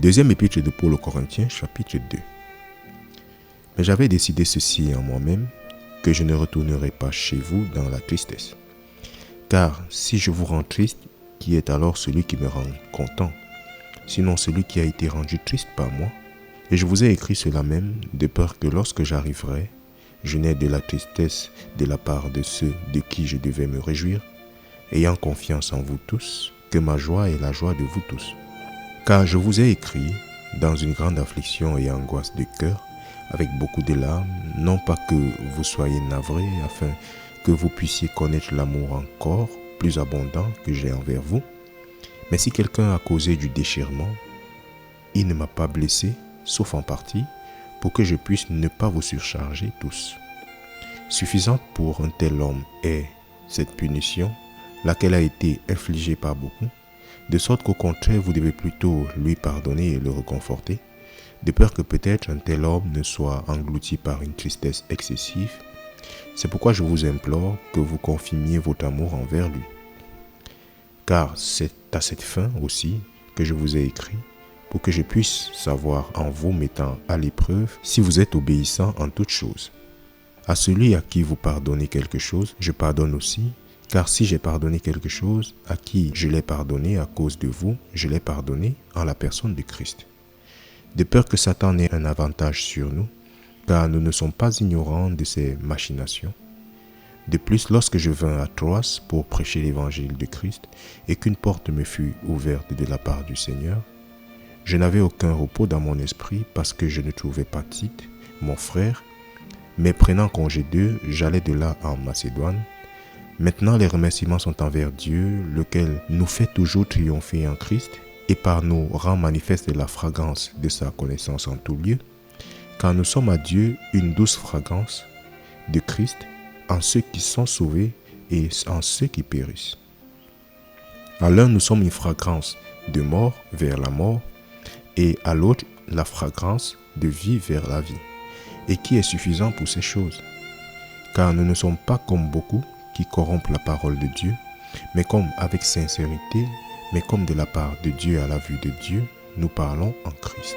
Deuxième épître de Paul aux Corinthiens, chapitre 2. Mais j'avais décidé ceci en moi-même, que je ne retournerai pas chez vous dans la tristesse. Car si je vous rends triste, qui est alors celui qui me rend content, sinon celui qui a été rendu triste par moi? Et je vous ai écrit cela même, de peur que lorsque j'arriverai, je n'ai de la tristesse de la part de ceux de qui je devais me réjouir, ayant confiance en vous tous, que ma joie est la joie de vous tous. Car je vous ai écrit dans une grande affliction et angoisse de cœur, avec beaucoup de larmes, non pas que vous soyez navrés, afin que vous puissiez connaître l'amour encore plus abondant que j'ai envers vous. Mais si quelqu'un a causé du déchirement, il ne m'a pas blessé, sauf en partie, pour que je puisse ne pas vous surcharger tous. Suffisante pour un tel homme est cette punition, laquelle a été infligée par beaucoup, de sorte qu'au contraire vous devez plutôt lui pardonner et le réconforter, de peur que peut-être un tel homme ne soit englouti par une tristesse excessive. C'est pourquoi je vous implore que vous confirmiez votre amour envers lui. Car c'est à cette fin aussi que je vous ai écrit, pour que je puisse savoir en vous mettant à l'épreuve si vous êtes obéissant en toutes choses. À celui à qui vous pardonnez quelque chose, je pardonne aussi, car si j'ai pardonné quelque chose, à qui je l'ai pardonné à cause de vous, je l'ai pardonné en la personne de Christ. De peur que Satan ait un avantage sur nous, car nous ne sommes pas ignorants de ses machinations. De plus, lorsque je vins à Troas pour prêcher l'évangile de Christ et qu'une porte me fut ouverte de la part du Seigneur, je n'avais aucun repos dans mon esprit parce que je ne trouvais pas Tite, mon frère, mais prenant congé d'eux, j'allais de là en Macédoine. Maintenant, les remerciements sont envers Dieu, lequel nous fait toujours triompher en Christ et par nous rend manifeste la fragrance de sa connaissance en tout lieu, car nous sommes à Dieu une douce fragrance de Christ en ceux qui sont sauvés et en ceux qui périssent. À l'un, nous sommes une fragrance de mort vers la mort, et à l'autre, la fragrance de vie vers la vie, et qui est suffisant pour ces choses. Car nous ne sommes pas comme beaucoup qui corrompent la parole de Dieu, mais comme avec sincérité, mais comme de la part de Dieu à la vue de Dieu, nous parlons en Christ.